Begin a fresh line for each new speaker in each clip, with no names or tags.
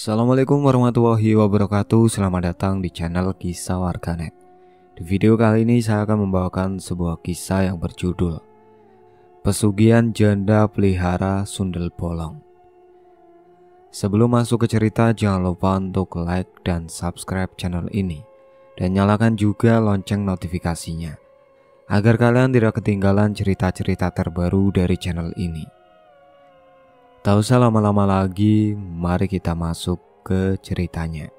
Assalamualaikum warahmatullahi wabarakatuh. Selamat datang di channel Kisah Warganet. Di video kali ini saya akan membawakan sebuah kisah yang berjudul Pesugihan Janda Pelihara Sundel Bolong. Sebelum masuk ke cerita, jangan lupa untuk like dan subscribe channel ini dan nyalakan juga lonceng notifikasinya agar kalian tidak ketinggalan cerita-cerita terbaru dari channel ini. Tak usah lama-lama lagi, mari kita masuk ke ceritanya.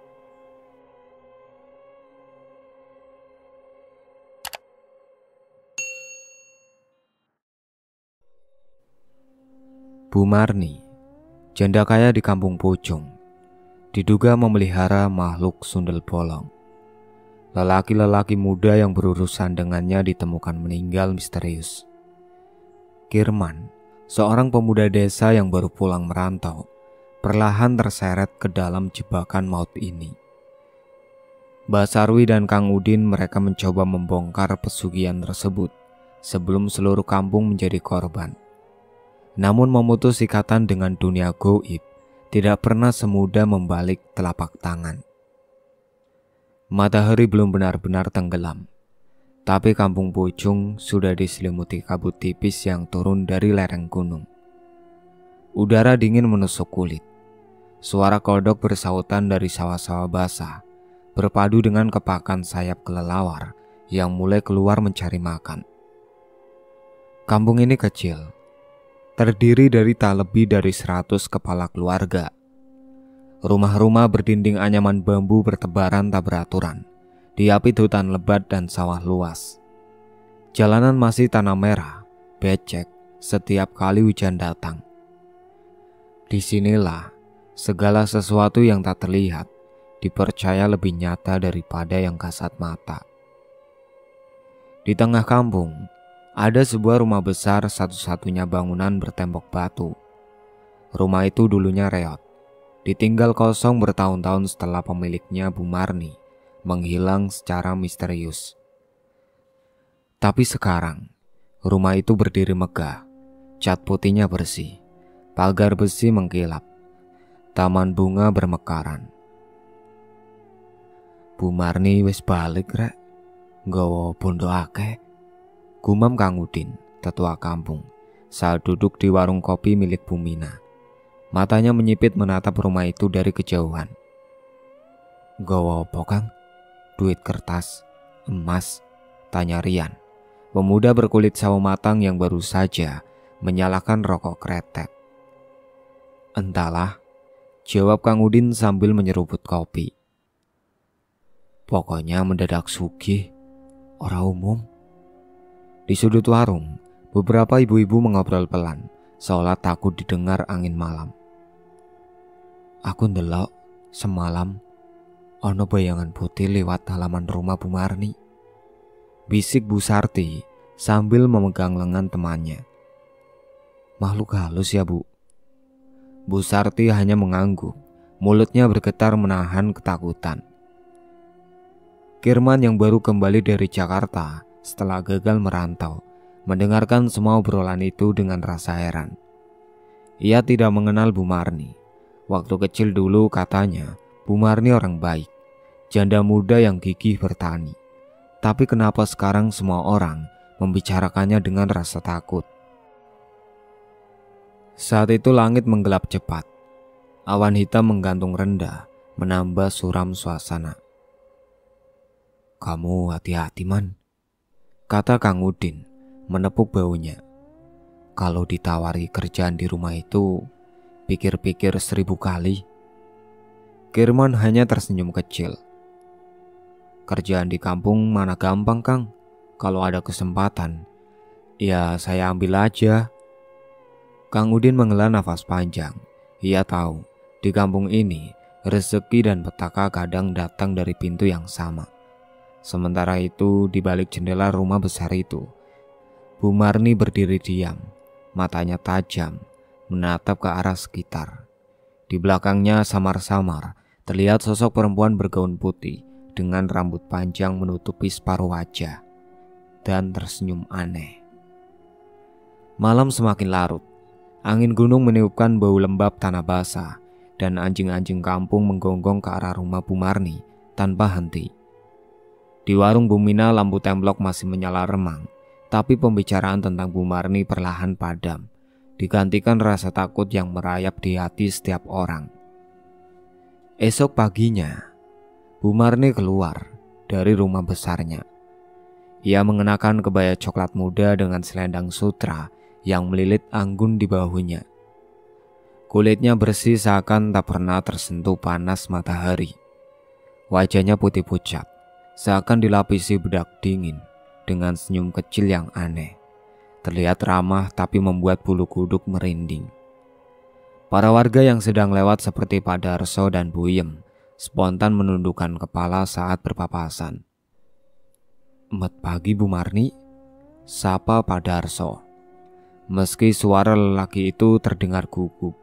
Bu Marni, janda kaya di kampung Pucung, diduga memelihara makhluk sundel bolong. Lelaki-lelaki muda yang berurusan dengannya ditemukan meninggal misterius. Kirman, seorang pemuda desa yang baru pulang merantau, perlahan terseret ke dalam jebakan maut ini. Mbak Sarwi dan Kang Udin mereka mencoba membongkar pesugihan tersebut sebelum seluruh kampung menjadi korban. Namun memutus ikatan dengan dunia gaib tidak pernah semudah membalik telapak tangan. Matahari belum benar-benar tenggelam, tapi kampung Pucung sudah diselimuti kabut tipis yang turun dari lereng gunung. Udara dingin menusuk kulit. Suara kodok bersautan dari sawah-sawah basah berpadu dengan kepakan sayap kelelawar yang mulai keluar mencari makan. Kampung ini kecil, terdiri dari tak lebih dari 100 kepala keluarga. Rumah-rumah berdinding anyaman bambu bertebaran tak beraturan, diapit hutan lebat dan sawah luas. Jalanan masih tanah merah, becek setiap kali hujan datang. Disinilah segala sesuatu yang tak terlihat dipercaya lebih nyata daripada yang kasat mata. Di tengah kampung, ada sebuah rumah besar satu-satunya bangunan bertembok batu. Rumah itu dulunya reot, ditinggal kosong bertahun-tahun setelah pemiliknya Bu Marni menghilang secara misterius. Tapi sekarang, rumah itu berdiri megah, cat putihnya bersih, pagar besi mengkilap, taman bunga bermekaran. Bu Marni wis balik rek, nggawa bondo akeh, gumam Kang Udin, tetua kampung, saat duduk di warung kopi milik Bu Mina. Matanya menyipit menatap rumah itu dari kejauhan. Nggawa apa Kang? Duit kertas, emas? Tanya Rian, pemuda berkulit sawo matang yang baru saja menyalakan rokok kretek. Entahlah, jawab Kang Udin sambil menyeruput kopi. Pokoknya mendadak sugih, ora umum. Di sudut warung, beberapa ibu-ibu mengobrol pelan, seolah takut didengar angin malam. Aku ndelok semalam ono bayangan putih lewat halaman rumah Bu Marni, bisik Bu Sarti sambil memegang lengan temannya. Makhluk halus ya Bu? Bu Sarti hanya mengangguk, mulutnya bergetar menahan ketakutan. Kirman yang baru kembali dari Jakarta setelah gagal merantau, mendengarkan semua obrolan itu dengan rasa heran. Ia tidak mengenal Bu Marni. Waktu kecil dulu katanya Bu Marni orang baik, janda muda yang gigih bertani. Tapi kenapa sekarang semua orang membicarakannya dengan rasa takut? Saat itu langit menggelap cepat. Awan hitam menggantung rendah, menambah suram suasana. Kamu hati-hati man, kata Kang Udin menepuk baunya. Kalau ditawari kerjaan di rumah itu, pikir-pikir 1000 kali. Kirman hanya tersenyum kecil. Kerjaan di kampung mana gampang Kang. Kalau ada kesempatan, ya saya ambil aja. Kang Udin menghela nafas panjang. Ia tahu di kampung ini rezeki dan petaka kadang datang dari pintu yang sama. Sementara itu di balik jendela rumah besar itu, Bu Marni berdiri diam, matanya tajam, menatap ke arah sekitar. Di belakangnya samar-samar terlihat sosok perempuan bergaun putih dengan rambut panjang menutupi separuh wajah dan tersenyum aneh. Malam semakin larut. Angin gunung meniupkan bau lembab tanah basah dan anjing-anjing kampung menggonggong ke arah rumah Bu Marni tanpa henti. Di warung Bu Mina lampu templok masih menyala remang, tapi pembicaraan tentang Bu Marni perlahan padam, digantikan rasa takut yang merayap di hati setiap orang. Esok paginya, Bu Marni keluar dari rumah besarnya. Ia mengenakan kebaya coklat muda dengan selendang sutra yang melilit anggun di bahunya. Kulitnya bersih seakan tak pernah tersentuh panas matahari. Wajahnya putih pucat, seakan dilapisi bedak dingin dengan senyum kecil yang aneh. Terlihat ramah tapi membuat bulu kuduk merinding. Para warga yang sedang lewat seperti Pak Darso dan Buyem spontan menundukkan kepala saat berpapasan. "Selamat pagi Bu Marni," sapa Pak Darso. Meski suara lelaki itu terdengar gugup,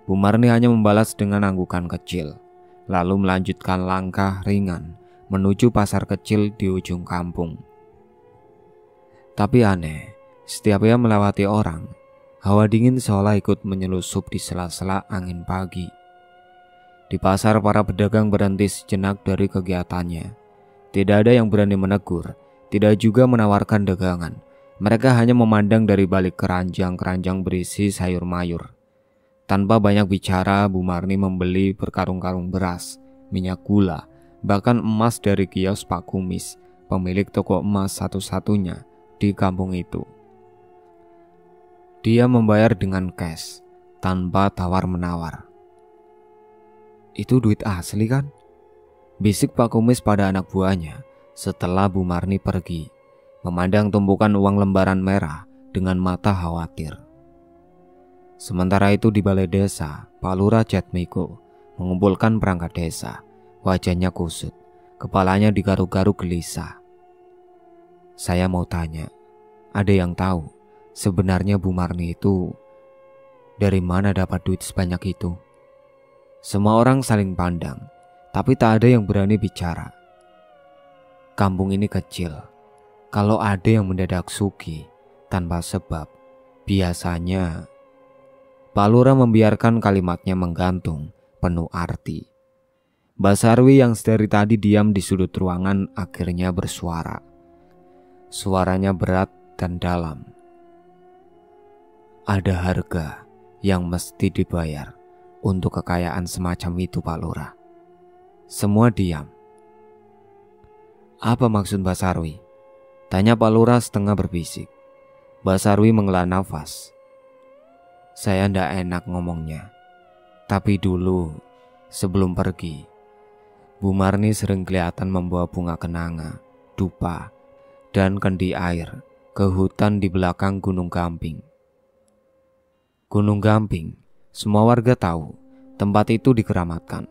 Bu Marni hanya membalas dengan anggukan kecil, lalu melanjutkan langkah ringan menuju pasar kecil di ujung kampung. Tapi aneh, setiap ia melewati orang, hawa dingin seolah ikut menyelusup di sela-sela angin pagi. Di pasar para pedagang berhenti sejenak dari kegiatannya. Tidak ada yang berani menegur, tidak juga menawarkan dagangan. Mereka hanya memandang dari balik keranjang-keranjang berisi sayur mayur. Tanpa banyak bicara, Bu Marni membeli berkarung-karung beras, minyak gula, bahkan emas dari kios Pak Kumis, pemilik toko emas satu-satunya di kampung itu. Dia membayar dengan cash, tanpa tawar-menawar. "Itu duit asli kan?" bisik Pak Kumis pada anak buahnya setelah Bu Marni pergi, memandang tumpukan uang lembaran merah dengan mata khawatir. Sementara itu di balai desa, Pak Lurah Jatmiko mengumpulkan perangkat desa. Wajahnya kusut, kepalanya digaruk-garuk gelisah. "Saya mau tanya, ada yang tahu sebenarnya Bu Marni itu dari mana dapat duit sebanyak itu?" Semua orang saling pandang, tapi tak ada yang berani bicara. Kampung ini kecil. Kalau ada yang mendadak sugih tanpa sebab, biasanya Pak Lurah membiarkan kalimatnya menggantung penuh arti. Mbak Sarwi yang dari tadi diam di sudut ruangan akhirnya bersuara. Suaranya berat dan dalam. "Ada harga yang mesti dibayar untuk kekayaan semacam itu, Pak Lurah." Semua diam. "Apa maksud Mbak Sarwi?" tanya Pak Lurah setengah berbisik. Mbak Sarwi menghela nafas. "Saya ndak enak ngomongnya, tapi dulu sebelum pergi, Bu Marni sering kelihatan membawa bunga kenanga, dupa, dan kendi air ke hutan di belakang Gunung Gamping." Gunung Gamping, semua warga tahu, tempat itu dikeramatkan.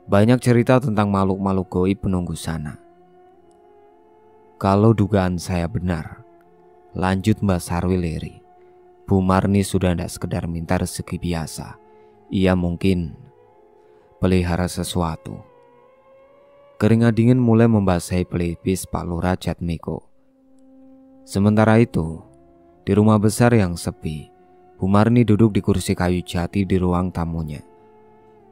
Banyak cerita tentang makhluk-makhluk goib penunggu sana. "Kalau dugaan saya benar," lanjut Mbak Sarwi lirih, "Bu Marni sudah tidak sekedar minta rezeki biasa. Ia mungkin pelihara sesuatu." Keringat dingin mulai membasahi pelipis Pak Lurah Jatmiko. Sementara itu, di rumah besar yang sepi, Bu Marni duduk di kursi kayu jati di ruang tamunya.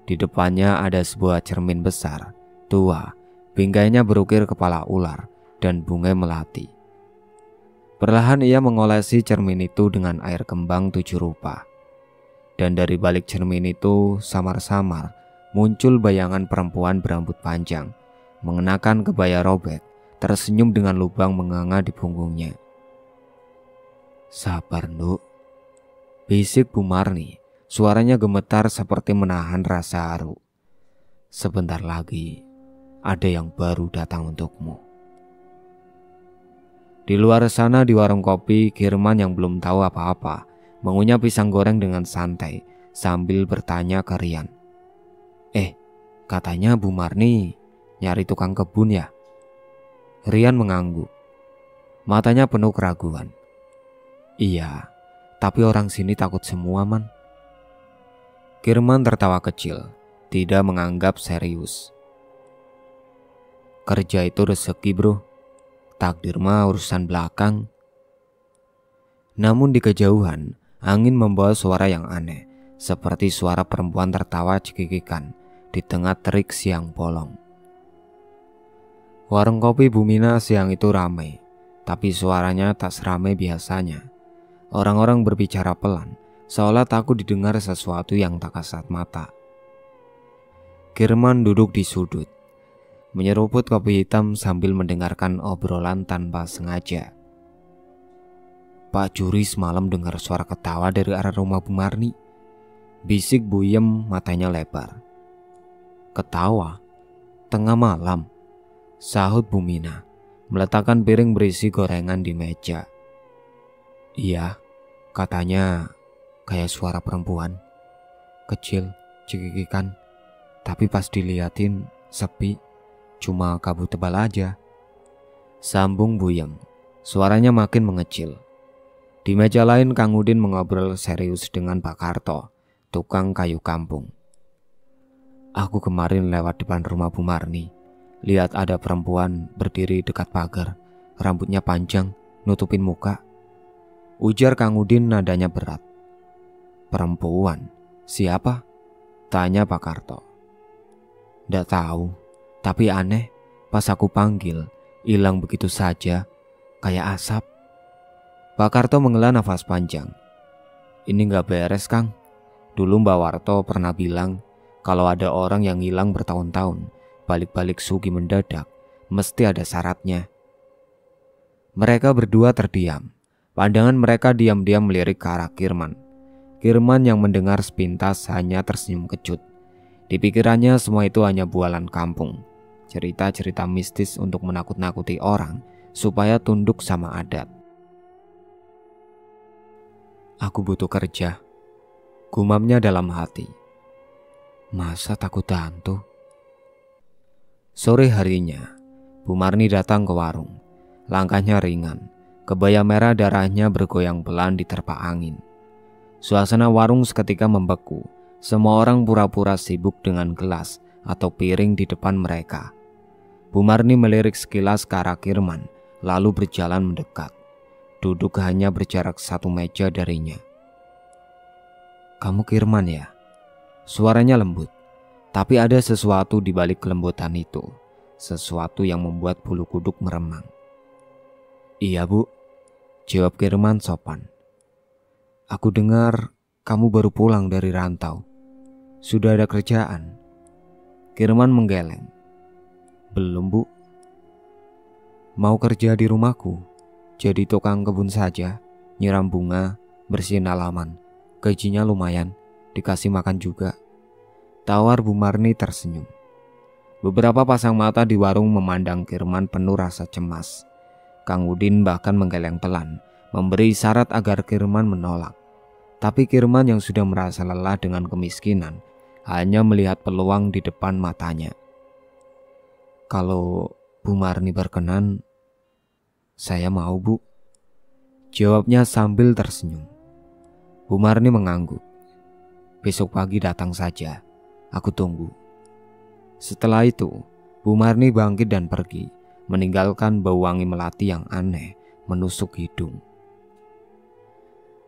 Di depannya ada sebuah cermin besar, tua, binggainya berukir kepala ular dan bunga melati. Perlahan ia mengolesi cermin itu dengan air kembang 7 rupa. Dan dari balik cermin itu samar-samar muncul bayangan perempuan berambut panjang, mengenakan kebaya robek, tersenyum dengan lubang menganga di punggungnya. "Sabar, Nduk," bisik Bu Marni. Suaranya gemetar seperti menahan rasa haru. "Sebentar lagi ada yang baru datang untukmu." Di luar sana di warung kopi, Kirman yang belum tahu apa-apa mengunyah pisang goreng dengan santai sambil bertanya ke Rian. Katanya Bu Marni nyari tukang kebun ya?" Rian mengangguk. Matanya penuh keraguan. "Iya, tapi orang sini takut semua, Man." Kirman tertawa kecil, tidak menganggap serius. "Kerja itu rezeki, bro. Takdir mah urusan belakang." Namun di kejauhan, angin membawa suara yang aneh, seperti suara perempuan tertawa cekikikan di tengah terik siang bolong. Warung kopi Bumina siang itu ramai, tapi suaranya tak seramai biasanya. Orang-orang berbicara pelan, seolah takut didengar sesuatu yang tak kasat mata. Kirman duduk di sudut, menyeruput kopi hitam sambil mendengarkan obrolan tanpa sengaja. Pak Juri semalam dengar suara ketawa dari arah rumah Bu Marni. Bisik Buyem, matanya lebar. Ketawa? Tengah malam? Sahut Bumina, meletakkan piring berisi gorengan di meja. Iya, katanya kayak suara perempuan. Kecil, cekikikan. Tapi pas diliatin, sepi. Cuma kabut tebal aja. Sambung Buyem, suaranya makin mengecil. Di meja lain Kang Udin mengobrol serius dengan Pak Karto, tukang kayu kampung. Aku kemarin lewat depan rumah Bu Marni. Lihat ada perempuan berdiri dekat pagar, rambutnya panjang, nutupin muka. Ujar Kang Udin nadanya berat. Perempuan? Siapa? Tanya Pak Karto. Nggak tahu, tapi aneh. Pas aku panggil, hilang begitu saja, kayak asap. Pak Karto menghela nafas panjang. Ini nggak beres, Kang. Dulu Mbak Warto pernah bilang kalau ada orang yang hilang bertahun-tahun, balik-balik Sugi mendadak, mesti ada syaratnya. Mereka berdua terdiam. Pandangan mereka diam-diam melirik ke arah Kirman. Kirman yang mendengar sepintas hanya tersenyum kecut. Di pikirannya semua itu hanya bualan kampung, cerita-cerita mistis untuk menakut-nakuti orang supaya tunduk sama adat. Aku butuh kerja, gumamnya dalam hati. Masa takut hantu? Sore harinya, Bu Marni datang ke warung. Langkahnya ringan, kebaya merah darahnya bergoyang pelan diterpa angin. Suasana warung seketika membeku. Semua orang pura-pura sibuk dengan gelas atau piring di depan mereka. Bu Marni melirik sekilas ke arah Kirman, lalu berjalan mendekat. Duduk hanya berjarak 1 meja darinya. Kamu Kirman ya? Suaranya lembut, tapi ada sesuatu di balik kelembutan itu. Sesuatu yang membuat bulu kuduk meremang. Iya Bu, jawab Kirman sopan. Aku dengar kamu baru pulang dari rantau. Sudah ada kerjaan? Kirman menggeleng. Belum Bu. Mau kerja di rumahku, jadi tukang kebun saja, nyiram bunga, bersihin halaman. Gajinya lumayan, dikasih makan juga. Tawar Bu Marni tersenyum. Beberapa pasang mata di warung memandang Kirman penuh rasa cemas. Kang Udin bahkan menggeleng pelan, memberi isyarat agar Kirman menolak. Tapi Kirman yang sudah merasa lelah dengan kemiskinan, hanya melihat peluang di depan matanya. Kalau Bu Marni berkenan, saya mau Bu, jawabnya sambil tersenyum. Bu Marni mengangguk. Besok pagi datang saja, aku tunggu. Setelah itu, Bu Marni bangkit dan pergi, meninggalkan bau wangi melati yang aneh menusuk hidung.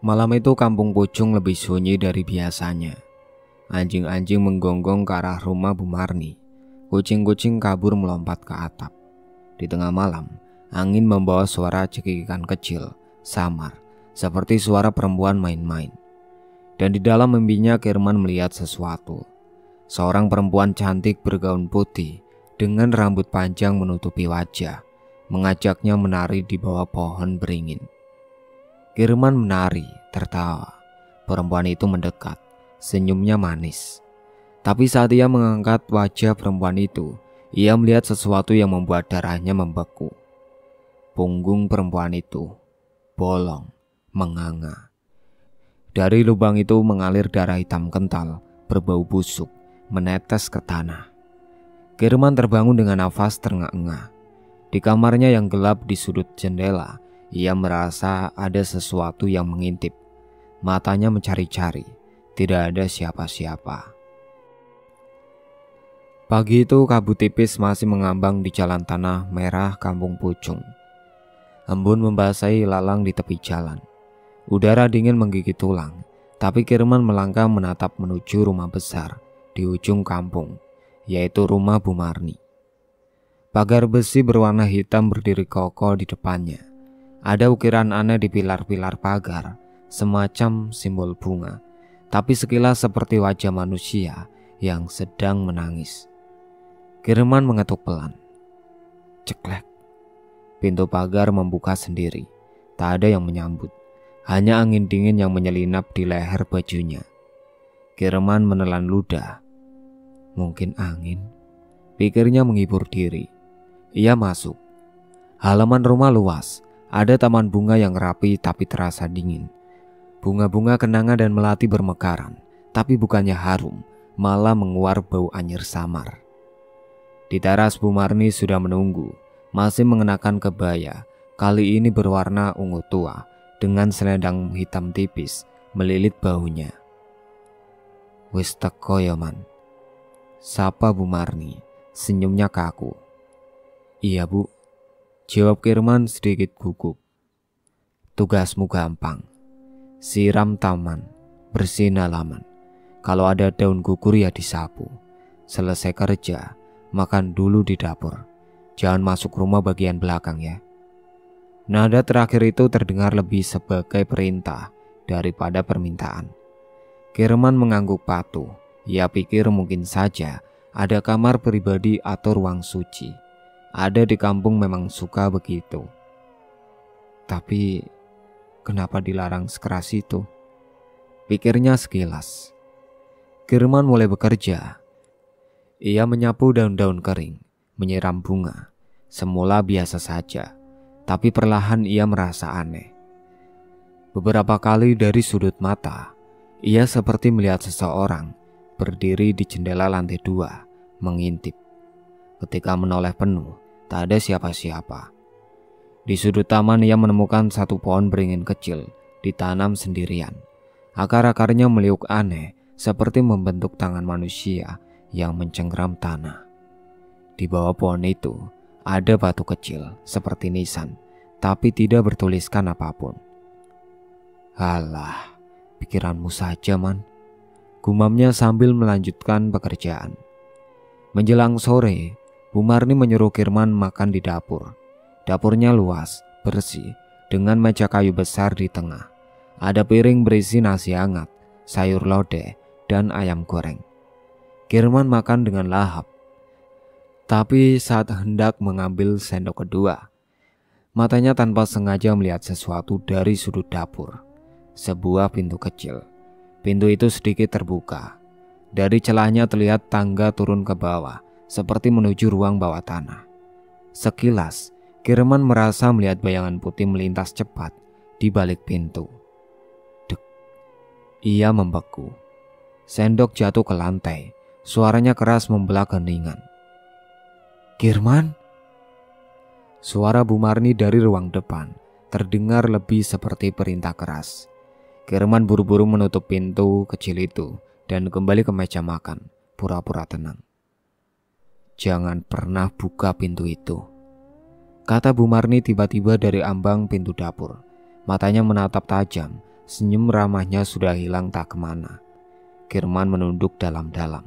Malam itu kampung Pucung lebih sunyi dari biasanya. Anjing-anjing menggonggong ke arah rumah Bu Marni. Kucing-kucing kabur melompat ke atap. Di tengah malam, angin membawa suara cekikikan kecil, samar, seperti suara perempuan main-main. Dan di dalam mimpinya Kirman melihat sesuatu. Seorang perempuan cantik bergaun putih dengan rambut panjang menutupi wajah, mengajaknya menari di bawah pohon beringin. Kirman menari, tertawa. Perempuan itu mendekat, senyumnya manis. Tapi saat ia mengangkat wajah perempuan itu, ia melihat sesuatu yang membuat darahnya membeku. Punggung perempuan itu bolong, menganga. Dari lubang itu mengalir darah hitam kental, berbau busuk, menetes ke tanah. Kirman terbangun dengan nafas terengah-engah. Di kamarnya yang gelap di sudut jendela, ia merasa ada sesuatu yang mengintip. Matanya mencari-cari, tidak ada siapa-siapa. Pagi itu kabut tipis masih mengambang di jalan tanah merah kampung Pucung. Embun membasahi lalang di tepi jalan. Udara dingin menggigit tulang. Tapi Kirman melangkah menatap menuju rumah besar di ujung kampung, yaitu rumah Bu Marni. Pagar besi berwarna hitam berdiri kokoh di depannya. Ada ukiran aneh di pilar-pilar pagar, semacam simbol bunga, tapi sekilas seperti wajah manusia yang sedang menangis. Kirman mengetuk pelan. Ceklek. Pintu pagar membuka sendiri. Tak ada yang menyambut. Hanya angin dingin yang menyelinap di leher bajunya. Kirman menelan ludah. Mungkin angin, pikirnya menghibur diri. Ia masuk. Halaman rumah luas. Ada taman bunga yang rapi tapi terasa dingin. Bunga-bunga kenanga dan melati bermekaran, tapi bukannya harum, malah menguar bau anyir samar. Di teras Bu Marni sudah menunggu, masih mengenakan kebaya, kali ini berwarna ungu tua, dengan selendang hitam tipis melilit bahunya. Wis teko ya man, sapa Bu Marni, senyumnya kaku. Iya Bu, jawab Kirman sedikit gugup. Tugasmu gampang, siram taman, bersihin halaman. Kalau ada daun gugur ya disapu. Selesai kerja, makan dulu di dapur. Jangan masuk rumah bagian belakang ya. Nada terakhir itu terdengar lebih sebagai perintah daripada permintaan. Kirman mengangguk patuh. Ia pikir mungkin saja ada kamar pribadi atau ruang suci. Ada di kampung memang suka begitu. Tapi kenapa dilarang sekeras itu? Pikirnya sekilas. Kirman mulai bekerja. Ia menyapu daun-daun kering, menyiram bunga. Semula biasa saja. Tapi perlahan ia merasa aneh. Beberapa kali dari sudut mata, ia seperti melihat seseorang berdiri di jendela lantai 2, mengintip. Ketika menoleh penuh, tak ada siapa-siapa. Di sudut taman ia menemukan satu pohon beringin kecil, ditanam sendirian. Akar-akarnya meliuk aneh, seperti membentuk tangan manusia yang mencengkram tanah. Di bawah pohon itu, ada batu kecil seperti nisan, tapi tidak bertuliskan apapun. Halah, pikiranmu saja man, gumamnya sambil melanjutkan pekerjaan. Menjelang sore, Bu Marni menyuruh Kirman makan di dapur. Dapurnya luas, bersih, dengan meja kayu besar di tengah. Ada piring berisi nasi hangat, sayur lodeh, dan ayam goreng. Kirman makan dengan lahap. Tapi saat hendak mengambil sendok kedua, matanya tanpa sengaja melihat sesuatu dari sudut dapur. Sebuah pintu kecil. Pintu itu sedikit terbuka. Dari celahnya terlihat tangga turun ke bawah, seperti menuju ruang bawah tanah. Sekilas, Kirman merasa melihat bayangan putih melintas cepat di balik pintu. Dek. Ia membeku. Sendok jatuh ke lantai. Suaranya keras membelah keningan. Kirman? Suara Bu Marni dari ruang depan terdengar lebih seperti perintah keras. Kirman buru-buru menutup pintu kecil itu dan kembali ke meja makan, pura-pura tenang. Jangan pernah buka pintu itu, kata Bu Marni tiba-tiba dari ambang pintu dapur. Matanya menatap tajam, senyum ramahnya sudah hilang tak kemana. Kirman menunduk dalam-dalam.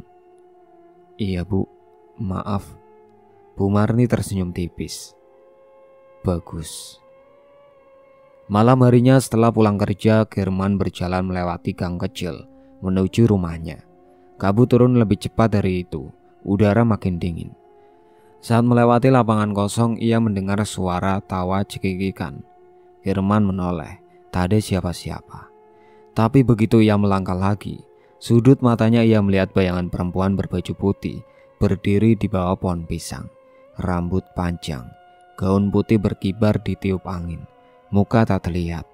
Iya Bu, maaf. Bu Marni tersenyum tipis. Bagus. Malam harinya setelah pulang kerja, Kirman berjalan melewati gang kecil menuju rumahnya. Kabut turun lebih cepat dari itu. Udara makin dingin. Saat melewati lapangan kosong, ia mendengar suara tawa cekikikan. Kirman menoleh, tak ada siapa-siapa. Tapi begitu ia melangkah lagi, sudut matanya ia melihat bayangan perempuan berbaju putih berdiri di bawah pohon pisang. Rambut panjang, gaun putih berkibar ditiup angin, muka tak terlihat.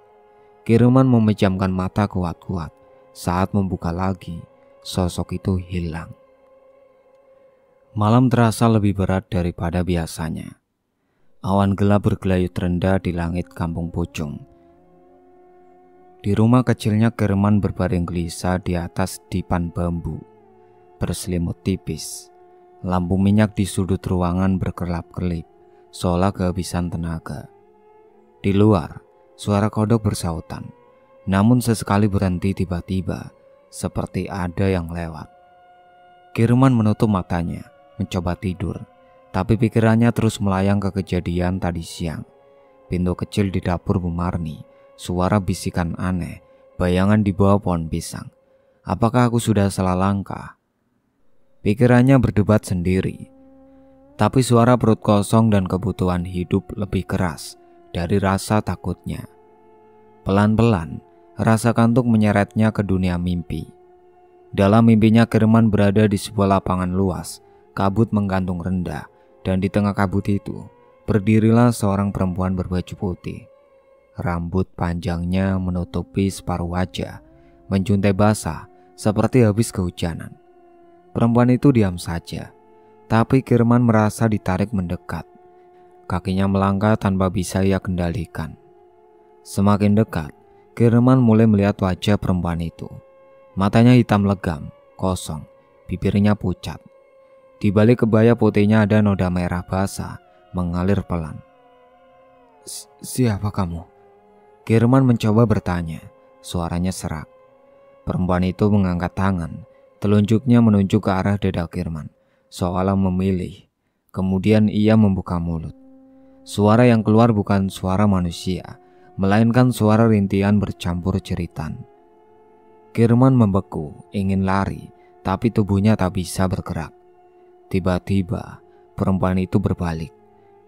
Kirman memejamkan mata kuat-kuat. Saat membuka lagi, sosok itu hilang. Malam terasa lebih berat daripada biasanya. Awan gelap bergelayut rendah di langit kampung Pucung. Di rumah kecilnya Kirman berbaring gelisah di atas dipan bambu, berselimut tipis. Lampu minyak di sudut ruangan berkelap-kelip, seolah kehabisan tenaga. Di luar, suara kodok bersautan. namun sesekali berhenti tiba-tiba seperti ada yang lewat. Kirman menutup matanya, mencoba tidur, tapi pikirannya terus melayang ke kejadian tadi siang. Pintu kecil di dapur Bu Marni, suara bisikan aneh, bayangan di bawah pohon pisang. Apakah aku sudah salah langkah? Pikirannya berdebat sendiri. Tapi suara perut kosong dan kebutuhan hidup lebih keras dari rasa takutnya. Pelan-pelan, rasa kantuk menyeretnya ke dunia mimpi. Dalam mimpinya Kirman berada di sebuah lapangan luas, kabut menggantung rendah, dan di tengah kabut itu berdirilah seorang perempuan berbaju putih. Rambut panjangnya menutupi separuh wajah, menjuntai basah seperti habis kehujanan. Perempuan itu diam saja, tapi Kirman merasa ditarik mendekat. Kakinya melangkah tanpa bisa ia kendalikan. Semakin dekat, Kirman mulai melihat wajah perempuan itu. Matanya hitam legam, kosong, bibirnya pucat. Di balik kebaya putihnya ada noda merah basah mengalir pelan. Siapa kamu? Kirman mencoba bertanya, suaranya serak. Perempuan itu mengangkat tangan, telunjuknya menunjuk ke arah dada Kirman, seolah memilih. Kemudian ia membuka mulut. Suara yang keluar bukan suara manusia, melainkan suara rintihan bercampur jeritan. Kirman membeku, ingin lari, tapi tubuhnya tak bisa bergerak. Tiba-tiba, perempuan itu berbalik.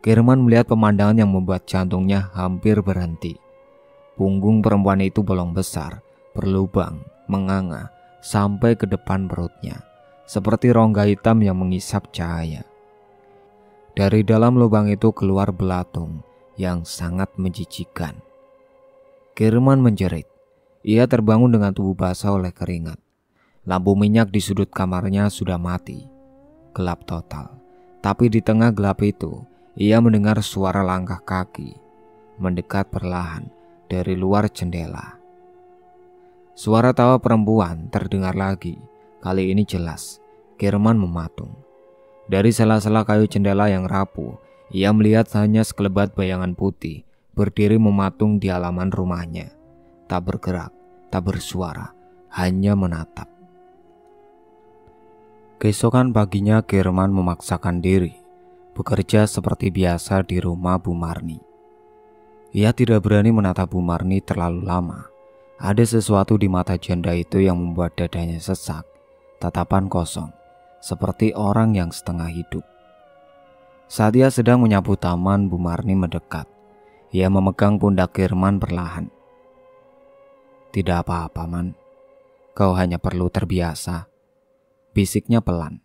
Kirman melihat pemandangan yang membuat jantungnya hampir berhenti. Punggung perempuan itu bolong besar, berlubang, menganga, sampai ke depan perutnya, seperti rongga hitam yang mengisap cahaya. Dari dalam lubang itu keluar belatung yang sangat menjijikan. Kirman menjerit. Ia terbangun dengan tubuh basah oleh keringat. Lampu minyak di sudut kamarnya sudah mati. Gelap total. Tapi di tengah gelap itu, ia mendengar suara langkah kaki mendekat perlahan dari luar jendela. Suara tawa perempuan terdengar lagi. Kali ini jelas. Kirman mematung. Dari sela-sela kayu jendela yang rapuh, ia melihat hanya sekelebat bayangan putih berdiri mematung di halaman rumahnya. Tak bergerak, tak bersuara, hanya menatap. Keesokan paginya Kirman memaksakan diri bekerja seperti biasa di rumah Bu Marni. Ia tidak berani menatap Bu Marni terlalu lama. Ada sesuatu di mata janda itu yang membuat dadanya sesak, tatapan kosong, seperti orang yang setengah hidup. Saat ia sedang menyapu taman, Bu Marni mendekat. Ia memegang pundak Kirman perlahan. Tidak apa-apa, Man. Kau hanya perlu terbiasa, bisiknya pelan.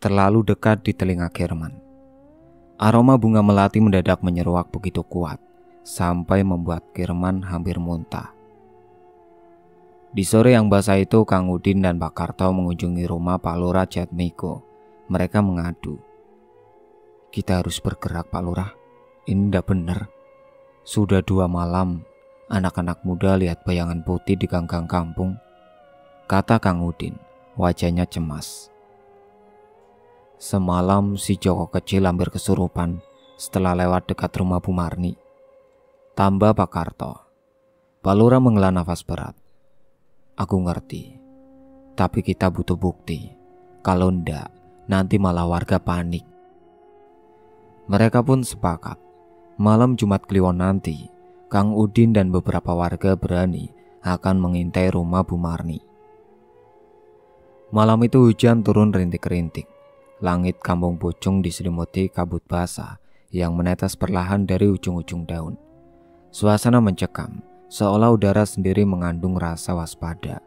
Terlalu dekat di telinga Kirman. Aroma bunga melati mendadak menyeruak begitu kuat, sampai membuat Kirman hampir muntah. Di sore yang basah itu, Kang Udin dan Pak Karto mengunjungi rumah Pak Lurah Jatmiko. Mereka mengadu. Kita harus bergerak, Pak Lurah. Ini tidak benar. Sudah 2 malam, anak-anak muda lihat bayangan putih di gang-gang kampung, kata Kang Udin, wajahnya cemas. Semalam si Joko kecil hampir kesurupan setelah lewat dekat rumah Bu Marni, tambah Pak Karto. Pak Lurah menghela nafas berat. Aku ngerti, tapi kita butuh bukti. Kalau ndak, nanti malah warga panik. Mereka pun sepakat. Malam Jumat Kliwon nanti, Kang Udin dan beberapa warga berani akan mengintai rumah Bu Marni. Malam itu hujan turun rintik-rintik. Langit kampung Pucung diselimuti kabut basah yang menetes perlahan dari ujung-ujung daun. Suasana mencekam, seolah udara sendiri mengandung rasa waspada.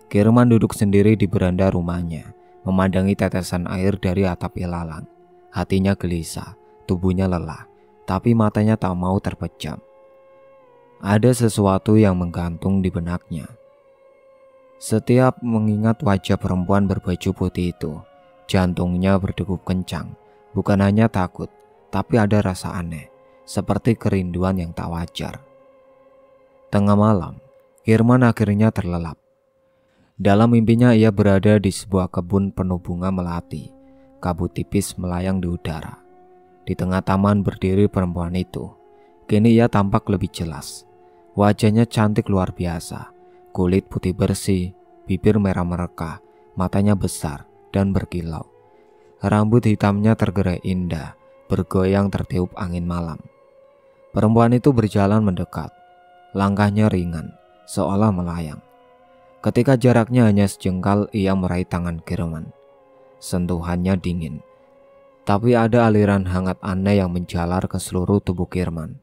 Kirman duduk sendiri di beranda rumahnya, memandangi tetesan air dari atap ilalang. Hatinya gelisah, tubuhnya lelah, tapi matanya tak mau terpejam. Ada sesuatu yang menggantung di benaknya. Setiap mengingat wajah perempuan berbaju putih itu, jantungnya berdegup kencang. Bukan hanya takut, tapi ada rasa aneh, seperti kerinduan yang tak wajar. Tengah malam, Kirman akhirnya terlelap. Dalam mimpinya ia berada di sebuah kebun penuh bunga melati. Kabut tipis melayang di udara. Di tengah taman berdiri perempuan itu. Kini ia tampak lebih jelas. Wajahnya cantik luar biasa, kulit putih bersih, bibir merah merekah, matanya besar dan berkilau. Rambut hitamnya tergerai indah, bergoyang tertiup angin malam. Perempuan itu berjalan mendekat, langkahnya ringan, seolah melayang. Ketika jaraknya hanya sejengkal, ia meraih tangan Kirman. Sentuhannya dingin, tapi ada aliran hangat aneh yang menjalar ke seluruh tubuh Kirman.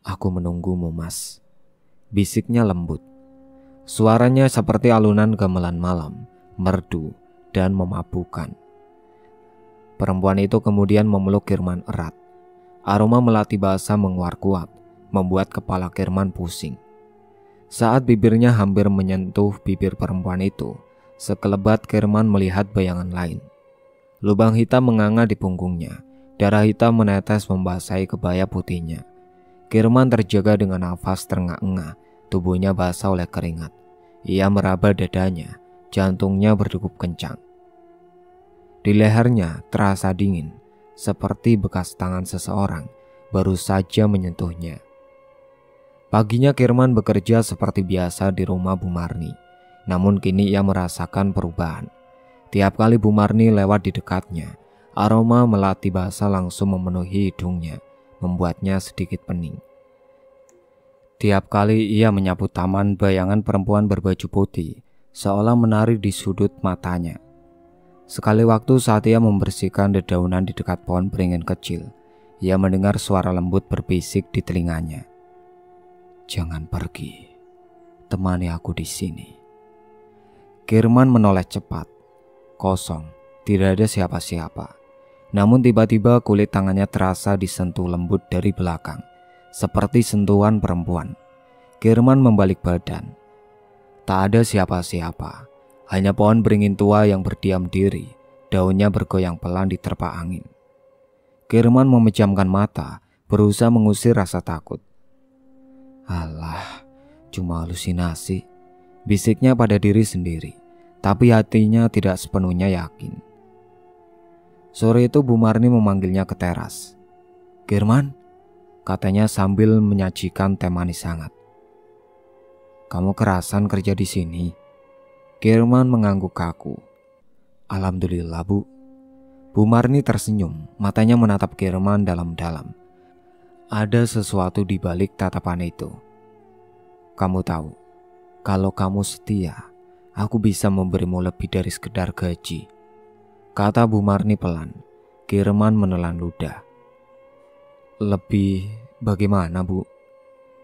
"Aku menunggumu, Mas," bisiknya lembut. Suaranya seperti alunan gamelan malam, merdu dan memabukkan. Perempuan itu kemudian memeluk Kirman erat. Aroma melati basah menguar kuat, membuat kepala Kirman pusing. Saat bibirnya hampir menyentuh bibir perempuan itu, sekelebat Kirman melihat bayangan lain. Lubang hitam menganga di punggungnya, darah hitam menetes membasahi kebaya putihnya. Kirman terjaga dengan nafas terengah-engah, tubuhnya basah oleh keringat. Ia meraba dadanya, jantungnya berdegup kencang. Di lehernya terasa dingin, seperti bekas tangan seseorang baru saja menyentuhnya. Paginya Kirman bekerja seperti biasa di rumah Bu Marni, namun kini ia merasakan perubahan. Tiap kali Bu Marni lewat di dekatnya, aroma melati basah langsung memenuhi hidungnya, membuatnya sedikit pening. Tiap kali ia menyapu taman, bayangan perempuan berbaju putih seolah menari di sudut matanya. Sekali waktu saat ia membersihkan dedaunan di dekat pohon beringin kecil, ia mendengar suara lembut berbisik di telinganya. "Jangan pergi, temani aku di sini." Kirman menoleh cepat. Kosong, tidak ada siapa-siapa. Namun tiba-tiba kulit tangannya terasa disentuh lembut dari belakang, seperti sentuhan perempuan. Kirman membalik badan. Tak ada siapa-siapa, hanya pohon beringin tua yang berdiam diri, daunnya bergoyang pelan diterpa angin. Kirman memejamkan mata, berusaha mengusir rasa takut. "Alah, cuma halusinasi," bisiknya pada diri sendiri. Tapi hatinya tidak sepenuhnya yakin. Sore itu Bu Marni memanggilnya ke teras. "Kirman," katanya sambil menyajikan teh manis hangat. "Kamu kerasan kerja di sini?" Kirman mengangguk kaku. "Alhamdulillah, Bu." Bu Marni tersenyum, matanya menatap Kirman dalam-dalam. Ada sesuatu di balik tatapan itu. "Kamu tahu, kalau kamu setia, aku bisa memberimu lebih dari sekedar gaji," kata Bu Marni pelan. Kirman menelan ludah. "Lebih bagaimana, Bu?"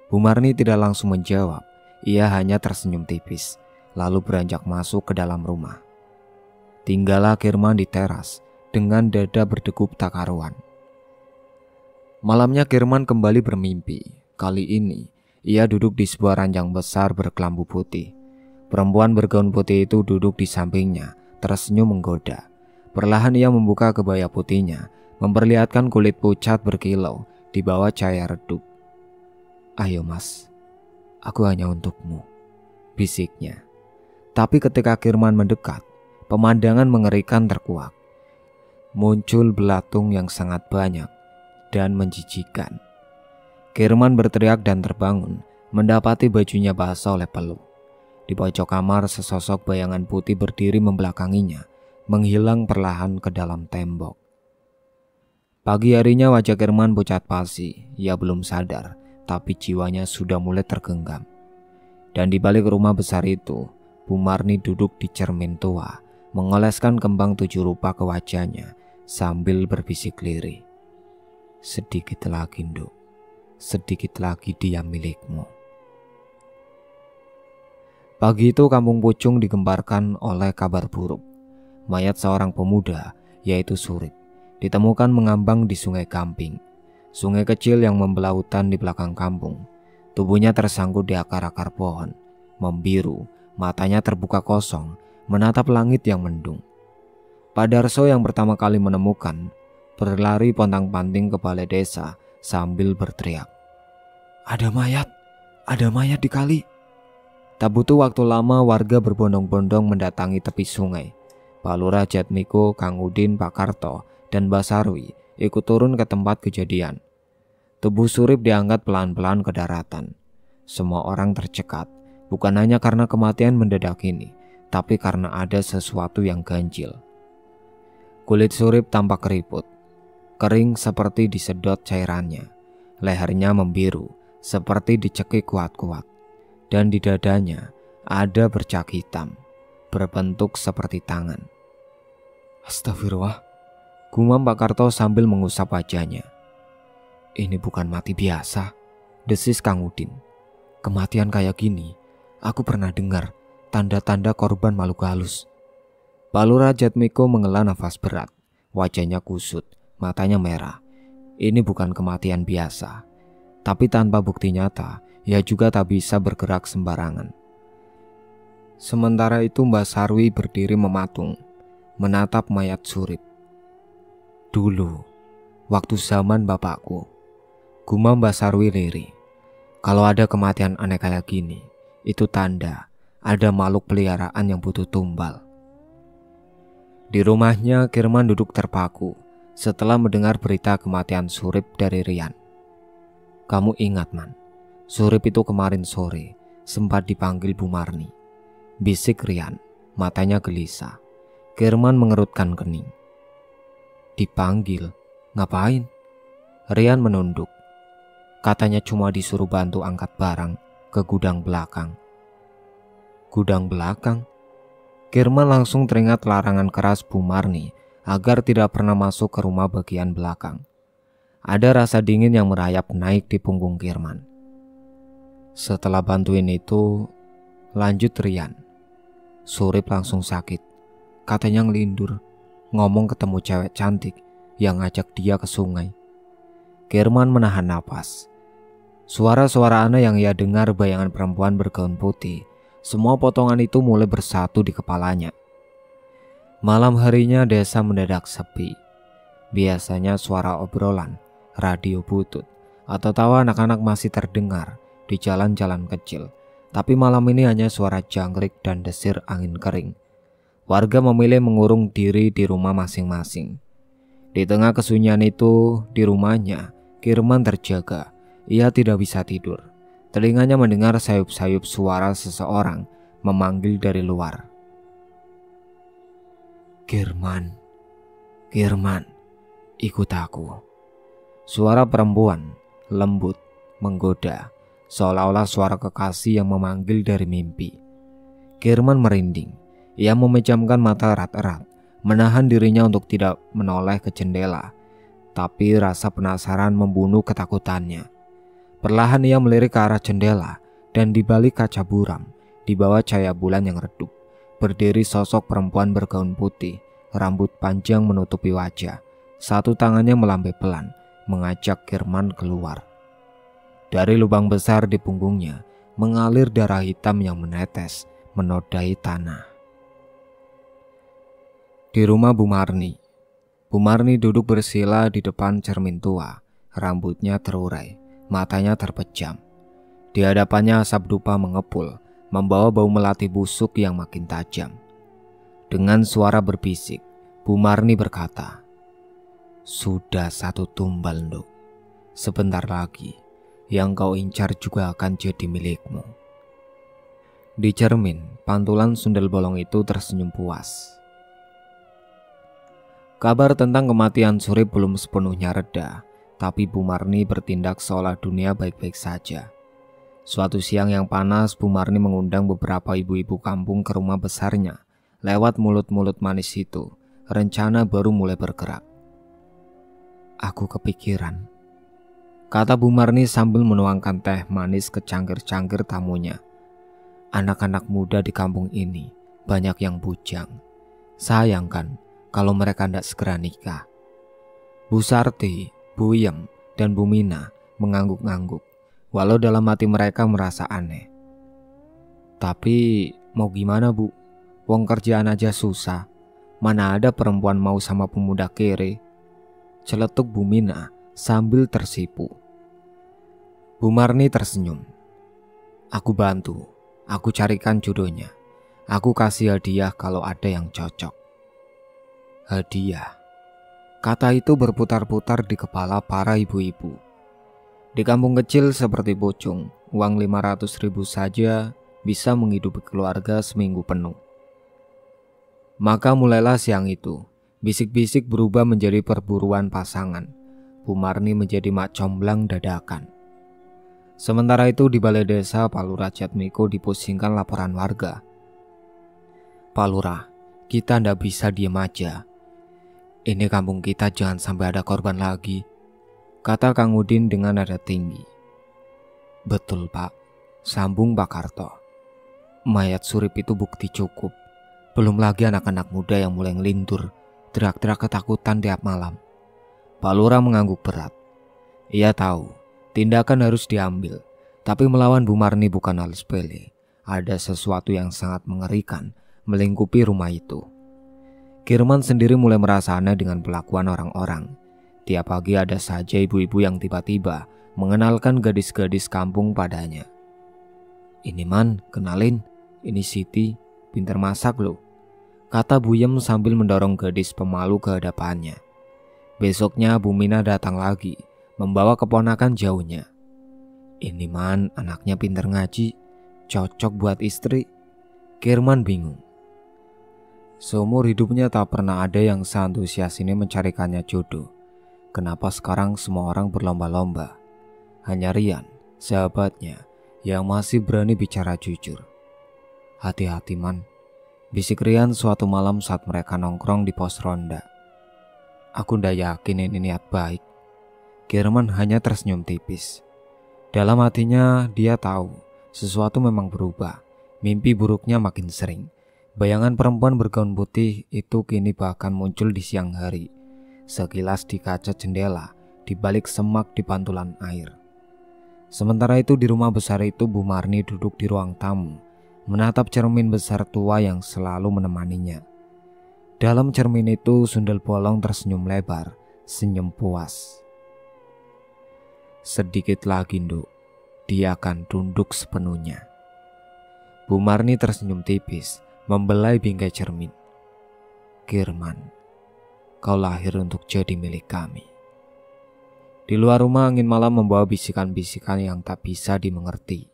Bu Marni tidak langsung menjawab. Ia hanya tersenyum tipis, lalu beranjak masuk ke dalam rumah. Tinggallah Kirman di teras dengan dada berdegup tak karuan. Malamnya Kirman kembali bermimpi. Kali ini ia duduk di sebuah ranjang besar berkelambu putih. Perempuan bergaun putih itu duduk di sampingnya, tersenyum menggoda. Perlahan ia membuka kebaya putihnya, memperlihatkan kulit pucat berkilau di bawah cahaya redup. "Ayo Mas, aku hanya untukmu," bisiknya. Tapi ketika Kirman mendekat, pemandangan mengerikan terkuak. Muncul belatung yang sangat banyak dan menjijikan. Kirman berteriak dan terbangun, mendapati bajunya basah oleh peluk. Di pojok kamar sesosok bayangan putih berdiri membelakanginya, menghilang perlahan ke dalam tembok. Pagi harinya wajah Kirman pucat pasi. Ia belum sadar, tapi jiwanya sudah mulai tergenggam. Dan di balik rumah besar itu, Bu Marni duduk di cermin tua, mengoleskan kembang 7 rupa ke wajahnya sambil berbisik lirih. "Sedikit lagi, Nduk. Sedikit lagi dia milikmu." Pagi itu Kampung Pucung digemparkan oleh kabar buruk. Mayat seorang pemuda, yaitu Surip, ditemukan mengambang di Sungai Gamping, sungai kecil yang membelautan di belakang kampung. Tubuhnya tersangkut di akar-akar pohon, membiru, matanya terbuka kosong, menatap langit yang mendung. Pak Darso yang pertama kali menemukan, berlari pontang-panting ke balai desa sambil berteriak, Ada mayat di kali." Tak butuh waktu lama warga berbondong-bondong mendatangi tepi sungai. Pak Lurah Jatmiko, Kang Udin, Pak Karto, dan Mbak Sarwi ikut turun ke tempat kejadian. Tubuh Surip diangkat pelan-pelan ke daratan. Semua orang tercekat, bukan hanya karena kematian mendadak ini, tapi karena ada sesuatu yang ganjil. Kulit Surip tampak keriput, kering seperti disedot cairannya. Lehernya membiru, seperti dicekik kuat-kuat. Dan di dadanya ada bercak hitam, berbentuk seperti tangan. Astagfirullah, gumam Pak Karto sambil mengusap wajahnya. Ini bukan mati biasa, desis Kang Udin. Kematian kayak gini, aku pernah dengar tanda-tanda korban makhluk halus. Pak Lurah Jatmiko menghela nafas berat, wajahnya kusut, matanya merah. Ini bukan kematian biasa, tapi tanpa bukti nyata, ia juga tak bisa bergerak sembarangan. Sementara itu Mbak Sarwi berdiri mematung, menatap mayat Surip. Dulu, waktu zaman bapakku, gumam Mbak Sarwi lirih. Kalau ada kematian aneh kayak gini, itu tanda ada makhluk peliharaan yang butuh tumbal. Di rumahnya, Kirman duduk terpaku setelah mendengar berita kematian Surip dari Rian. Kamu ingat, Man, Surip itu kemarin sore sempat dipanggil Bu Marni. Bisik Rian, matanya gelisah. Kirman mengerutkan kening. Dipanggil? Ngapain? Rian menunduk. Katanya cuma disuruh bantu angkat barang ke gudang belakang. Gudang belakang? Kirman langsung teringat larangan keras Bu Marni agar tidak pernah masuk ke rumah bagian belakang. Ada rasa dingin yang merayap naik di punggung Kirman. Setelah bantuin itu, lanjut Rian. Surip langsung sakit. Katanya ngelindur, ngomong ketemu cewek cantik yang ngajak dia ke sungai. Kirman menahan napas. Suara-suara aneh yang ia dengar, bayangan perempuan bergaun putih, semua potongan itu mulai bersatu di kepalanya. Malam harinya desa mendadak sepi. Biasanya suara obrolan, radio butut, atau tawa anak-anak masih terdengar di jalan-jalan kecil. Tapi malam ini hanya suara jangkrik dan desir angin kering. Warga memilih mengurung diri di rumah masing-masing. Di tengah kesunyian itu, di rumahnya, Kirman terjaga. Ia tidak bisa tidur. Telinganya mendengar sayup-sayup suara seseorang memanggil dari luar. Kirman, Kirman, ikut aku. Suara perempuan, lembut, menggoda, seolah-olah suara kekasih yang memanggil dari mimpi. Kirman merinding. Ia memejamkan mata erat-erat, menahan dirinya untuk tidak menoleh ke jendela. Tapi rasa penasaran membunuh ketakutannya. Perlahan ia melirik ke arah jendela, dan di balik kaca buram, di bawah cahaya bulan yang redup, berdiri sosok perempuan bergaun putih, rambut panjang menutupi wajah. Satu tangannya melambai pelan, mengajak Kirman keluar. Dari lubang besar di punggungnya, mengalir darah hitam yang menetes, menodai tanah. Di rumah Bu Marni. Bu Marni duduk bersila di depan cermin tua, rambutnya terurai, matanya terpejam. Di hadapannya asap dupa mengepul, membawa bau melati busuk yang makin tajam. Dengan suara berbisik, Bu Marni berkata, "Sudah satu tumbal, Nduk. Sebentar lagi, yang kau incar juga akan jadi milikmu." Di cermin, pantulan sundel bolong itu tersenyum puas. Kabar tentang kematian Surip belum sepenuhnya reda, tapi Bu Marni bertindak seolah dunia baik-baik saja. Suatu siang yang panas, Bu Marni mengundang beberapa ibu-ibu kampung ke rumah besarnya. Lewat mulut-mulut manis itu, rencana baru mulai bergerak. "Aku kepikiran," kata Bu Marni sambil menuangkan teh manis ke cangkir-cangkir tamunya. "Anak-anak muda di kampung ini banyak yang bujang. Sayangkan kalau mereka tidak segera nikah." Bu Sarti, Bu Yem, dan Bu Mina mengangguk-angguk, walau dalam hati mereka merasa aneh. "Tapi mau gimana, Bu? Wong kerjaan aja susah. Mana ada perempuan mau sama pemuda kere?" Celetuk Bu Mina sambil tersipu. Bu Marni tersenyum. "Aku bantu. Aku carikan jodohnya. Aku kasih hadiah kalau ada yang cocok." Hadiah. Kata itu berputar-putar di kepala para ibu-ibu. Di kampung kecil seperti Pucung, uang 500.000 saja bisa menghidupi keluarga seminggu penuh. Maka mulailah siang itu, bisik-bisik berubah menjadi perburuan pasangan. Bu Marni menjadi mak comblang dadakan. Sementara itu di balai desa, Pak Lurah Jatmiko dipusingkan laporan warga. Pak Lurah, kita ndak bisa diem aja. Ini kampung kita jangan sampai ada korban lagi, kata Kang Udin dengan nada tinggi. Betul Pak, sambung Pak Karto. Mayat Surip itu bukti cukup. Belum lagi anak-anak muda yang mulai ngelindur, teriak-teriak ketakutan tiap malam. Pak Lurah mengangguk berat. Ia tahu, tindakan harus diambil. Tapi melawan Bu Marni bukan hal sepele. Ada sesuatu yang sangat mengerikan melingkupi rumah itu. Kirman sendiri mulai merasa aneh dengan perlakuan orang-orang. Tiap pagi ada saja ibu-ibu yang tiba-tiba mengenalkan gadis-gadis kampung padanya. Ini Man, kenalin, ini Siti, pintar masak loh, kata Buyem sambil mendorong gadis pemalu ke hadapannya. Besoknya Bu Mina datang lagi, membawa keponakan jauhnya. Ini Man, anaknya pintar ngaji, cocok buat istri. Kirman bingung. Seumur hidupnya tak pernah ada yang seantusias ini mencarikannya jodoh. Kenapa sekarang semua orang berlomba-lomba? Hanya Rian, sahabatnya, yang masih berani bicara jujur. Hati-hati Man, bisik Rian suatu malam saat mereka nongkrong di pos ronda. Aku ndak yakin ini niat baik. Kirman hanya tersenyum tipis. Dalam hatinya dia tahu sesuatu memang berubah. Mimpi buruknya makin sering. Bayangan perempuan bergaun putih itu kini bahkan muncul di siang hari. Sekilas di kaca jendela, di balik semak di pantulan air. Sementara itu di rumah besar itu Bu Marni duduk di ruang tamu, menatap cermin besar tua yang selalu menemaninya. Dalam cermin itu Sundel Bolong tersenyum lebar, senyum puas. Sedikit lagi Nduk, dia akan tunduk sepenuhnya. Bu Marni tersenyum tipis, membelai bingkai cermin. Kirman, kau lahir untuk jadi milik kami. Di luar rumah angin malam membawa bisikan-bisikan yang tak bisa dimengerti.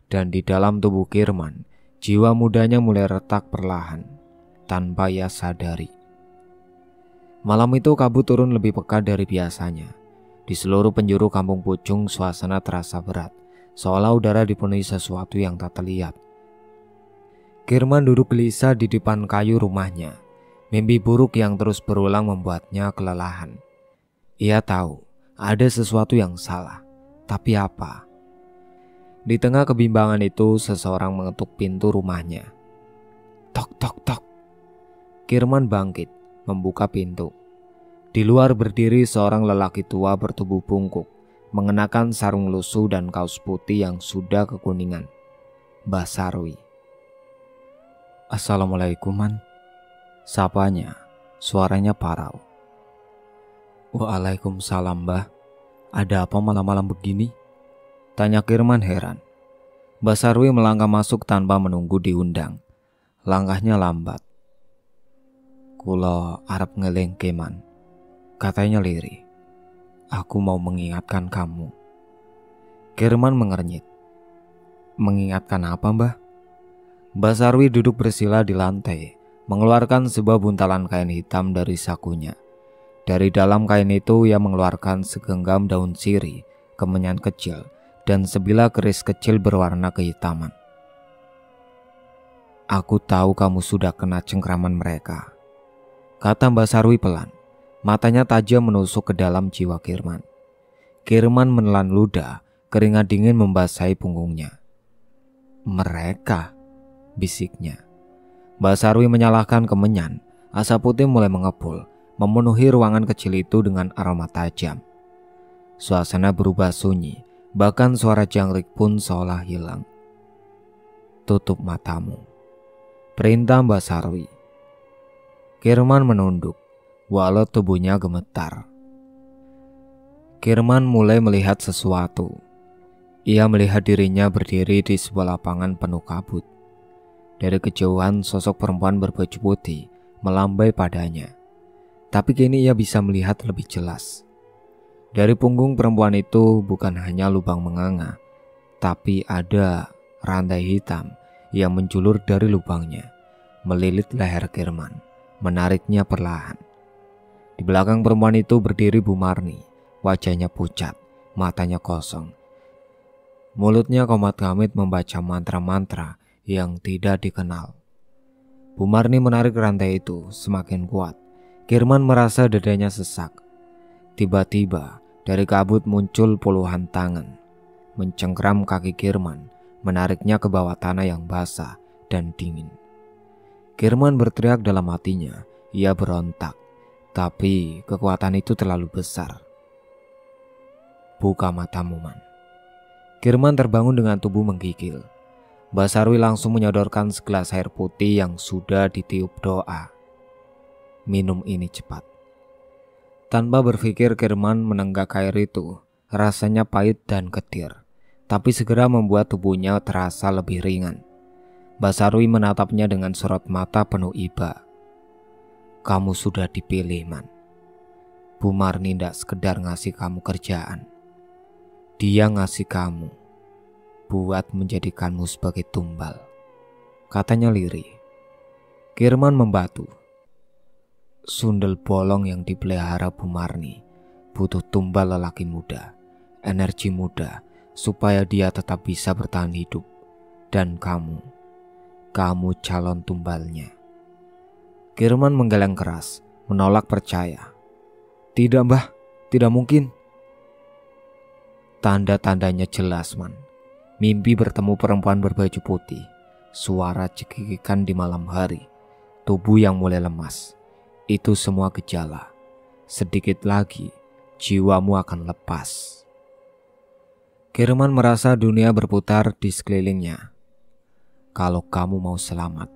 Dan di dalam tubuh Kirman, jiwa mudanya mulai retak perlahan, tanpa ia sadari. Malam itu kabut turun lebih pekat dari biasanya. Di seluruh penjuru kampung Pucung suasana terasa berat, seolah udara dipenuhi sesuatu yang tak terlihat. Kirman duduk gelisah di depan kayu rumahnya. Mimpi buruk yang terus berulang membuatnya kelelahan. Ia tahu ada sesuatu yang salah, tapi apa? Di tengah kebimbangan itu seseorang mengetuk pintu rumahnya. Tok tok tok. Kirman bangkit, membuka pintu. Di luar berdiri seorang lelaki tua bertubuh bungkuk, mengenakan sarung lusuh dan kaos putih yang sudah kekuningan. Mbah Sarwi. Assalamualaikum Man, sapanya, suaranya parau. Waalaikumsalam Mbah, ada apa malam-malam begini? Tanya Kirman heran. Mbah Sarwi melangkah masuk tanpa menunggu diundang. Langkahnya lambat. Kulo arep ngelingke Man, katanya lirih. Aku mau mengingatkan kamu. Kirman mengernyit. Mengingatkan apa Mbah? Mbah Sarwi duduk bersila di lantai, mengeluarkan sebuah buntalan kain hitam dari sakunya. Dari dalam kain itu ia mengeluarkan segenggam daun sirih, kemenyan kecil, dan sebilah keris kecil berwarna kehitaman. Aku tahu kamu sudah kena cengkraman mereka, kata Mbah Sarwi pelan. Matanya tajam menusuk ke dalam jiwa Kirman. Kirman menelan ludah, keringat dingin membasahi punggungnya. Mereka, bisiknya. Mbah Sarwi menyalahkan kemenyan. Asap putih mulai mengepul, memenuhi ruangan kecil itu dengan aroma tajam. Suasana berubah sunyi, bahkan suara jangkrik pun seolah hilang. Tutup matamu, perintah Mbah Sarwi. Kirman menunduk, walau tubuhnya gemetar. Kirman mulai melihat sesuatu. Ia melihat dirinya berdiri di sebuah lapangan penuh kabut. Dari kejauhan sosok perempuan berbaju putih melambai padanya. Tapi kini ia bisa melihat lebih jelas. Dari punggung perempuan itu bukan hanya lubang menganga, tapi ada rantai hitam yang menjulur dari lubangnya, melilit leher Kirman, menariknya perlahan. Di belakang perempuan itu berdiri Bu Marni, wajahnya pucat, matanya kosong. Mulutnya komat-kamit membaca mantra-mantra yang tidak dikenal. Bu Marni menarik rantai itu semakin kuat. Kirman merasa dadanya sesak. Tiba-tiba dari kabut muncul puluhan tangan, mencengkram kaki Kirman, menariknya ke bawah tanah yang basah dan dingin. Kirman berteriak dalam hatinya, ia berontak, tapi kekuatan itu terlalu besar. Buka matamu, Man. Kirman terbangun dengan tubuh menggigil. Mbak Sarwi langsung menyodorkan segelas air putih yang sudah ditiup doa. Minum ini cepat. Tanpa berpikir Kirman menenggak air itu. Rasanya pahit dan getir, tapi segera membuat tubuhnya terasa lebih ringan. Mbak Sarwi menatapnya dengan sorot mata penuh iba. Kamu sudah dipilih, Man. Bu Marni tidak sekedar ngasih kamu kerjaan. Dia ngasih kamu buat menjadikanmu sebagai tumbal, katanya lirih. Kirman membatu. Sundel bolong yang dipelihara Bu Marni butuh tumbal lelaki muda, energi muda, supaya dia tetap bisa bertahan hidup. Dan kamu calon tumbalnya. Kirman menggeleng keras, menolak percaya. Tidak, Mbah, tidak mungkin. Tanda-tandanya jelas, Man. Mimpi bertemu perempuan berbaju putih, suara cekikikan di malam hari, tubuh yang mulai lemas. Itu semua gejala. Sedikit lagi, jiwamu akan lepas. Kirman merasa dunia berputar di sekelilingnya. Kalau kamu mau selamat,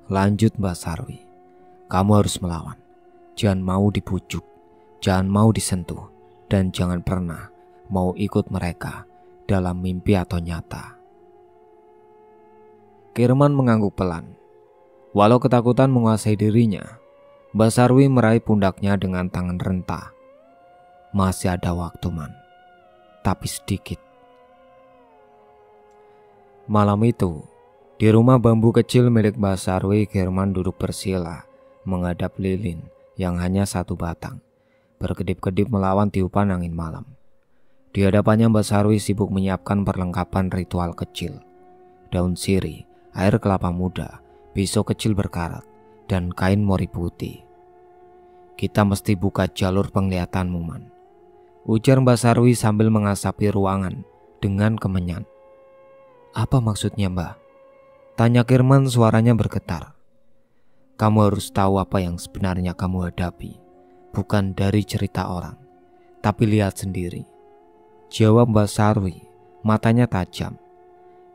lanjut Mbak Sarwi. Kamu harus melawan. Jangan mau dibujuk, jangan mau disentuh, dan jangan pernah mau ikut mereka dalam mimpi atau nyata. Kirman mengangguk pelan. Walau ketakutan menguasai dirinya, Mbak Sarwi meraih pundaknya dengan tangan rentah. Masih ada waktu, Man. Tapi sedikit. Malam itu, di rumah bambu kecil milik Mbak Sarwi, Kirman duduk bersila menghadap lilin yang hanya satu batang, berkedip-kedip melawan tiupan angin malam. Di hadapannya Mbak Sarwi sibuk menyiapkan perlengkapan ritual kecil. Daun sirih, air kelapa muda, pisau kecil berkarat, dan kain mori putih. Kita mesti buka jalur penglihatanmu, Man, ujar Mbak Sarwi sambil mengasapi ruangan dengan kemenyan. Apa maksudnya, Mbak? Tanya Kirman, suaranya bergetar. Kamu harus tahu apa yang sebenarnya kamu hadapi. Bukan dari cerita orang, tapi lihat sendiri, jawab Mbak Sarwi, matanya tajam.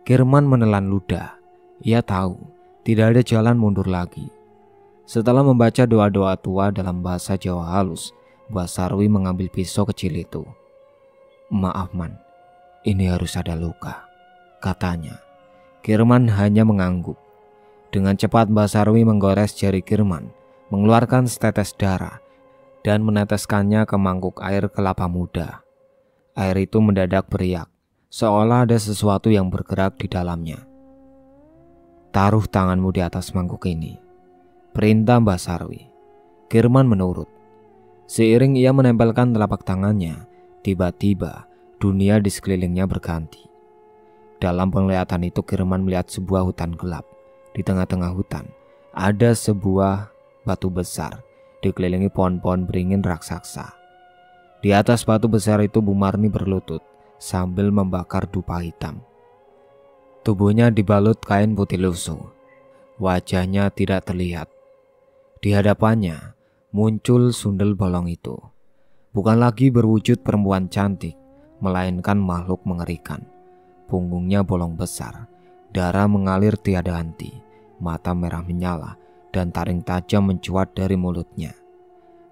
Kirman menelan ludah. Ia tahu tidak ada jalan mundur lagi. Setelah membaca doa-doa tua dalam bahasa Jawa halus, Mbak Sarwi mengambil pisau kecil itu. Maaf, Man, ini harus ada luka, katanya. Kirman hanya mengangguk. Dengan cepat Mbak Sarwi menggores jari Kirman, mengeluarkan setetes darah, dan meneteskannya ke mangkuk air kelapa muda. Air itu mendadak beriak, seolah ada sesuatu yang bergerak di dalamnya. Taruh tanganmu di atas mangkuk ini, perintah Mbak Sarwi. Kirman menurut. Seiring ia menempelkan telapak tangannya, tiba-tiba dunia di sekelilingnya berganti. Dalam penglihatan itu Kirman melihat sebuah hutan gelap. Di tengah-tengah hutan ada sebuah batu besar dikelilingi pohon-pohon beringin raksasa. Di atas batu besar itu Bu Marni berlutut sambil membakar dupa hitam. Tubuhnya dibalut kain putih lusuh. Wajahnya tidak terlihat. Di hadapannya muncul sundel bolong itu. Bukan lagi berwujud perempuan cantik, melainkan makhluk mengerikan. Punggungnya bolong besar, darah mengalir tiada henti, mata merah menyala, dan taring tajam mencuat dari mulutnya.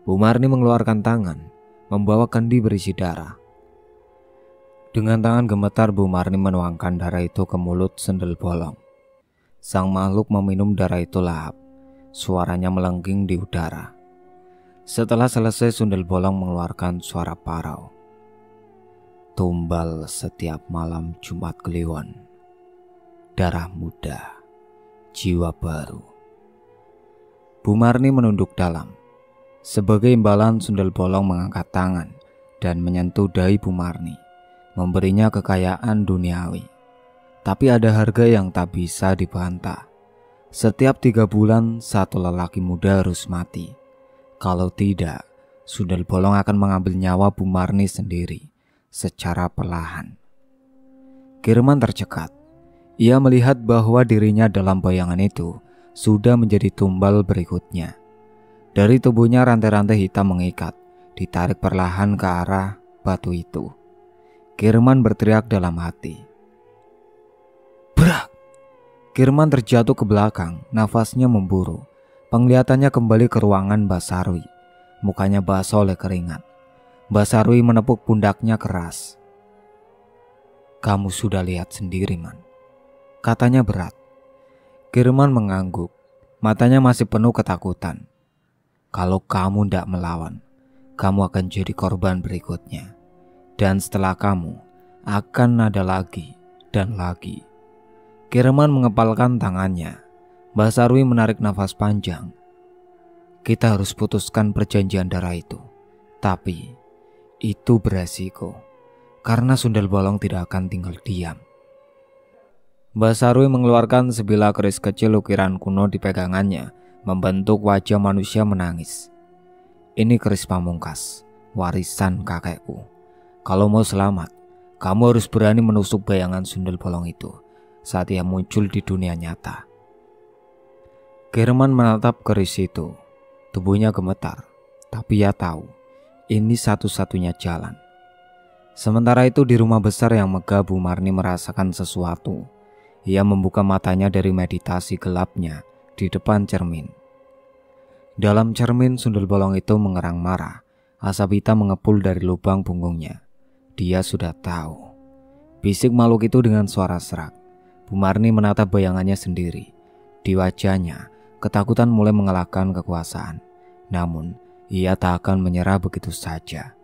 Bu Marni mengeluarkan tangan, membawa kendi berisi darah. Dengan tangan gemetar Bu Marni menuangkan darah itu ke mulut sundel bolong. Sang makhluk meminum darah itu lahap. Suaranya melengking di udara. Setelah selesai sundel bolong mengeluarkan suara parau. Tumbal setiap malam Jumat Kliwon. Darah muda, jiwa baru. Bu Marni menunduk dalam. Sebagai imbalan, Sundel Bolong mengangkat tangan dan menyentuh dahi Bu Marni, memberinya kekayaan duniawi. Tapi ada harga yang tak bisa dibantah. Setiap 3 bulan satu lelaki muda harus mati. Kalau tidak, Sundel Bolong akan mengambil nyawa Bu Marni sendiri secara perlahan. Kirman tercekat. Ia melihat bahwa dirinya dalam bayangan itu sudah menjadi tumbal berikutnya. Dari tubuhnya rantai-rantai hitam mengikat, ditarik perlahan ke arah batu itu. Kirman berteriak dalam hati. Brak! Kirman terjatuh ke belakang, nafasnya memburu. Penglihatannya kembali ke ruangan Mbak Sarwi. Mukanya basah oleh keringat. Mbak Sarwi menepuk pundaknya keras. Kamu sudah lihat sendiri, Man, katanya berat. Kirman mengangguk. Matanya masih penuh ketakutan. Kalau kamu tidak melawan, kamu akan jadi korban berikutnya. Dan setelah kamu, akan ada lagi dan lagi. Kirman mengepalkan tangannya. Mbak Sarwi menarik nafas panjang. Kita harus putuskan perjanjian darah itu. Tapi itu beresiko, karena Sundel Bolong tidak akan tinggal diam. Mbak Sarwi mengeluarkan sebilah keris kecil ukiran kuno di pegangannya, membentuk wajah manusia menangis. Ini keris pamungkas, warisan kakekku. Kalau mau selamat, kamu harus berani menusuk bayangan Sundel Bolong itu saat ia muncul di dunia nyata. Kirman menatap keris itu. Tubuhnya gemetar, tapi ia tahu ini satu-satunya jalan. Sementara itu di rumah besar yang megah, Bu Marni merasakan sesuatu. Ia membuka matanya dari meditasi gelapnya di depan cermin. Dalam cermin, Sundel Bolong itu mengerang marah. Asap hitam mengepul dari lubang punggungnya. Dia sudah tahu. Bisik makhluk itu dengan suara serak. Bu Marni menatap bayangannya sendiri. Di wajahnya, ketakutan mulai mengalahkan kekuasaan. Namun, ia tak akan menyerah begitu saja.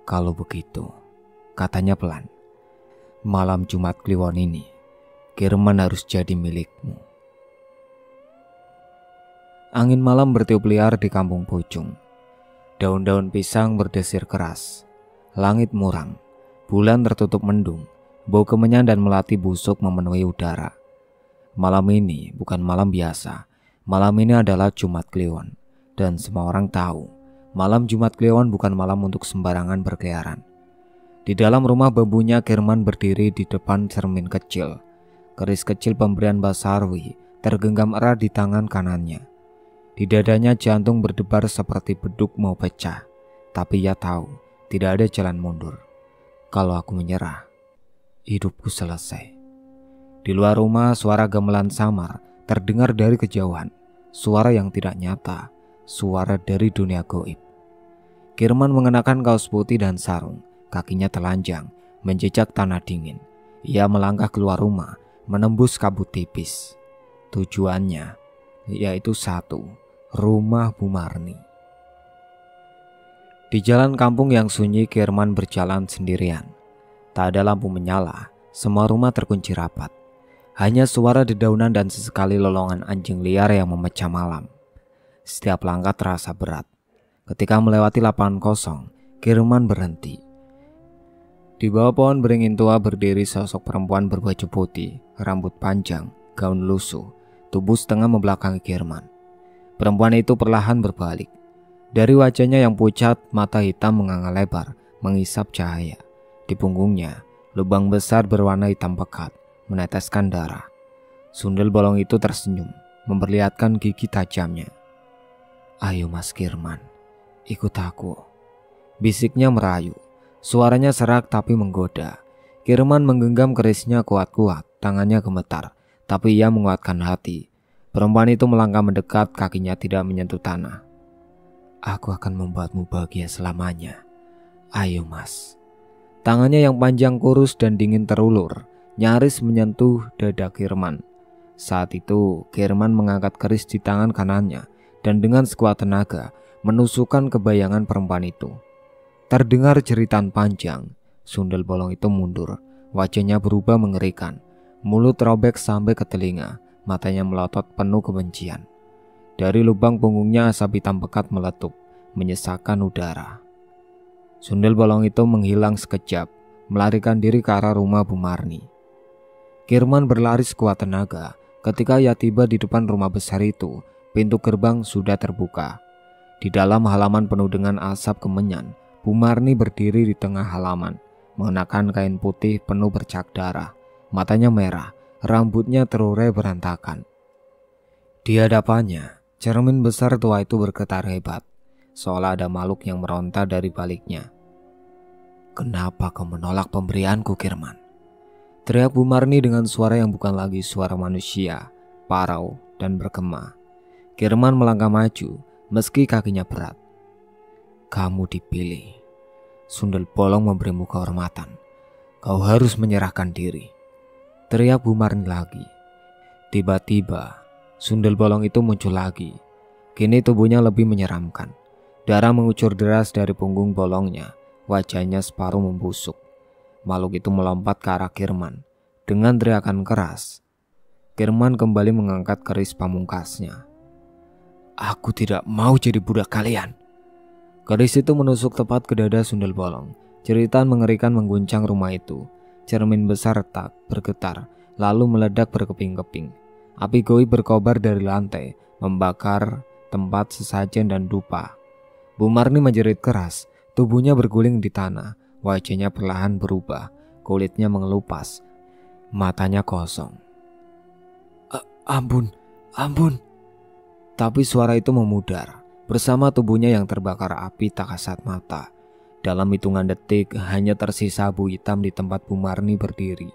Kalau begitu, katanya pelan, malam Jumat Kliwon ini, Kirman harus jadi milikmu. Angin malam bertiup liar di kampung Pucung. Daun-daun pisang berdesir keras. Langit muram, bulan tertutup mendung, bau kemenyan dan melati busuk memenuhi udara. Malam ini bukan malam biasa. Malam ini adalah Jumat Kliwon. Dan semua orang tahu, malam Jumat Kliwon bukan malam untuk sembarangan berkeliaran. Di dalam rumah bambunya, Kirman berdiri di depan cermin kecil. Keris kecil pemberian Mbak Sarwi tergenggam erat di tangan kanannya. Di dadanya jantung berdebar seperti beduk mau pecah. Tapi ia tahu, tidak ada jalan mundur. Kalau aku menyerah, hidupku selesai. Di luar rumah, suara gamelan samar terdengar dari kejauhan. Suara yang tidak nyata. Suara dari dunia goib. Kirman mengenakan kaos putih dan sarung. Kakinya telanjang, menjejak tanah dingin. Ia melangkah keluar rumah, menembus kabut tipis. Tujuannya yaitu satu, rumah Bu Marni. Di jalan kampung yang sunyi, Kirman berjalan sendirian. Tak ada lampu menyala, semua rumah terkunci rapat. Hanya suara dedaunan dan sesekali lolongan anjing liar yang memecah malam. Setiap langkah terasa berat. Ketika melewati lapangan kosong, Kirman berhenti. Di bawah pohon beringin tua berdiri sosok perempuan berbaju putih, rambut panjang, gaun lusuh, tubuh setengah membelakangi Kirman. Perempuan itu perlahan berbalik. Dari wajahnya yang pucat, mata hitam menganga lebar, mengisap cahaya. Di punggungnya, lubang besar berwarna hitam pekat, meneteskan darah. Sundel Bolong itu tersenyum, memperlihatkan gigi tajamnya. Ayo Mas Kirman, ikut aku. Bisiknya merayu. Suaranya serak tapi menggoda. Kirman menggenggam kerisnya kuat-kuat. Tangannya gemetar, tapi ia menguatkan hati. Perempuan itu melangkah mendekat, kakinya tidak menyentuh tanah. Aku akan membuatmu bahagia selamanya. Ayo Mas. Tangannya yang panjang kurus dan dingin terulur, nyaris menyentuh dada Kirman. Saat itu Kirman mengangkat keris di tangan kanannya dan dengan sekuat tenaga menusukkan ke bayangan perempuan itu. Terdengar jeritan panjang, Sundel bolong itu mundur. Wajahnya berubah mengerikan. Mulut robek sampai ke telinga. Matanya melotot penuh kebencian. Dari lubang punggungnya asap hitam pekat meletup, menyesakkan udara. Sundel bolong itu menghilang sekejap, melarikan diri ke arah rumah Bu Marni. Kirman berlari sekuat tenaga. Ketika ia tiba di depan rumah besar itu, pintu gerbang sudah terbuka. Di dalam halaman penuh dengan asap kemenyan, Bu Marni berdiri di tengah halaman, mengenakan kain putih penuh bercak darah. Matanya merah, rambutnya terurai berantakan. Di hadapannya, cermin besar tua itu bergetar hebat, seolah ada makhluk yang meronta dari baliknya. "Kenapa kau menolak pemberianku, Kirman?" teriak Bu Marni dengan suara yang bukan lagi suara manusia, parau dan bergema. Kirman melangkah maju, meski kakinya berat. "Kamu dipilih. Sundel bolong memberimu kehormatan. Kau harus menyerahkan diri," teriak Bu Marni lagi. Tiba-tiba, sundel bolong itu muncul lagi. Kini tubuhnya lebih menyeramkan. Darah mengucur deras dari punggung bolongnya. Wajahnya separuh membusuk. Makhluk itu melompat ke arah Kirman. Dengan teriakan keras, Kirman kembali mengangkat keris pamungkasnya. "Aku tidak mau jadi budak kalian." Keris itu menusuk tepat ke dada sundel bolong. Jeritan mengerikan mengguncang rumah itu. Cermin besar retak, bergetar, lalu meledak berkeping-keping. Api goib berkobar dari lantai, membakar tempat sesajen dan dupa. Bu Marni menjerit keras, tubuhnya berguling di tanah, wajahnya perlahan berubah, kulitnya mengelupas, matanya kosong. Ampun, ampun." Tapi suara itu memudar, bersama tubuhnya yang terbakar api tak kasat mata. Dalam hitungan detik, hanya tersisa abu hitam di tempat Bu Marni berdiri.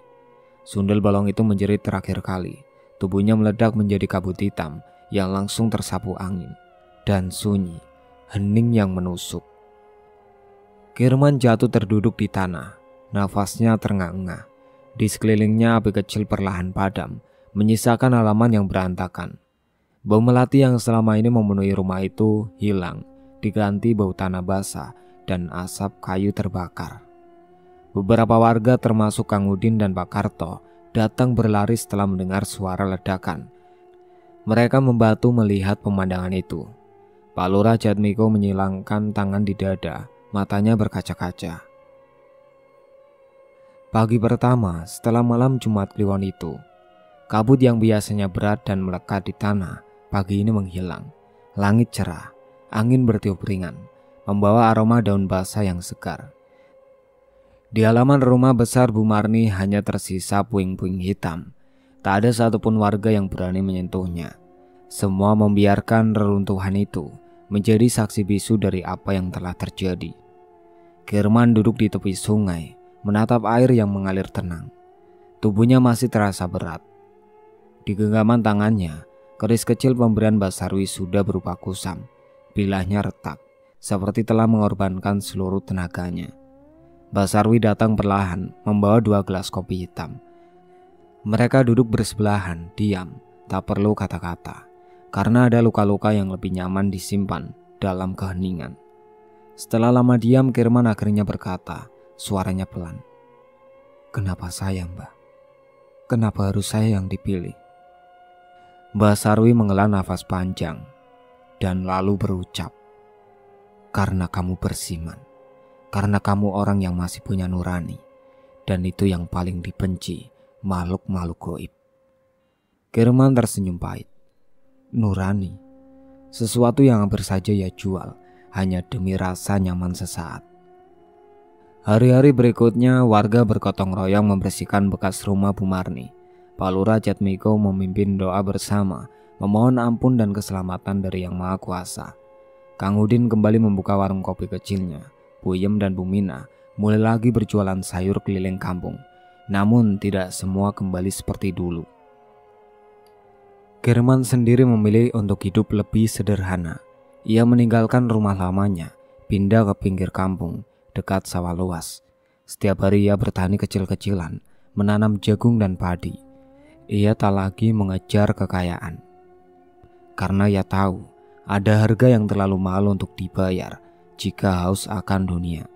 Sundel bolong itu menjerit terakhir kali. Tubuhnya meledak menjadi kabut hitam yang langsung tersapu angin. Dan sunyi, hening yang menusuk. Kirman jatuh terduduk di tanah. Nafasnya terengah-engah. Di sekelilingnya api kecil perlahan padam, menyisakan halaman yang berantakan. Bau melati yang selama ini memenuhi rumah itu hilang, diganti bau tanah basah dan asap kayu terbakar. Beberapa warga termasuk Kang Udin dan Pak Karto datang berlari setelah mendengar suara ledakan. Mereka membatu melihat pemandangan itu. Pak Lurah Jatmiko menyilangkan tangan di dada, matanya berkaca-kaca. Pagi pertama setelah malam Jumat Kliwon itu, kabut yang biasanya berat dan melekat di tanah pagi ini menghilang. Langit cerah, angin bertiup ringan, membawa aroma daun basah yang segar. Di halaman rumah besar Bu Marni hanya tersisa puing-puing hitam. Tak ada satupun warga yang berani menyentuhnya. Semua membiarkan reruntuhan itu menjadi saksi bisu dari apa yang telah terjadi. Kirman duduk di tepi sungai, menatap air yang mengalir tenang. Tubuhnya masih terasa berat. Di genggaman tangannya, keris kecil pemberian Mbak Sarwi sudah berupa kusam. Bilahnya retak, seperti telah mengorbankan seluruh tenaganya. Mbak Sarwi datang perlahan, membawa 2 gelas kopi hitam. Mereka duduk bersebelahan, diam, tak perlu kata-kata, karena ada luka-luka yang lebih nyaman disimpan dalam keheningan. Setelah lama diam, Kirman akhirnya berkata, suaranya pelan. "Kenapa saya, Mbak? Kenapa harus saya yang dipilih?" Mbak Sarwi menghela nafas panjang dan lalu berucap, "Karena kamu bersiman, karena kamu orang yang masih punya nurani, dan itu yang paling dibenci makhluk-makhluk goib." Kirman tersenyum pahit. Nurani, sesuatu yang hampir saja ia jual hanya demi rasa nyaman sesaat. Hari-hari berikutnya warga bergotong royong membersihkan bekas rumah Bu Marni. Pak Lurah Jatmiko memimpin doa bersama, memohon ampun dan keselamatan dari Yang Maha Kuasa. Kang Udin kembali membuka warung kopi kecilnya. Bu Yem dan Bu Mina mulai lagi berjualan sayur keliling kampung. Namun tidak semua kembali seperti dulu. Kirman sendiri memilih untuk hidup lebih sederhana. Ia meninggalkan rumah lamanya, pindah ke pinggir kampung, dekat sawah luas. Setiap hari ia bertani kecil-kecilan, menanam jagung dan padi. Ia tak lagi mengejar kekayaan. Karena ia tahu, ada harga yang terlalu mahal untuk dibayar jika haus akan dunia.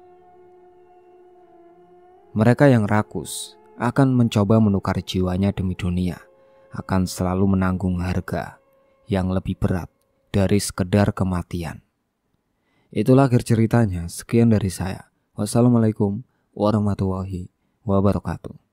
Mereka yang rakus akan mencoba menukar jiwanya demi dunia, akan selalu menanggung harga yang lebih berat dari sekedar kematian. Itulah akhir ceritanya. Sekian dari saya. Wassalamualaikum warahmatullahi wabarakatuh.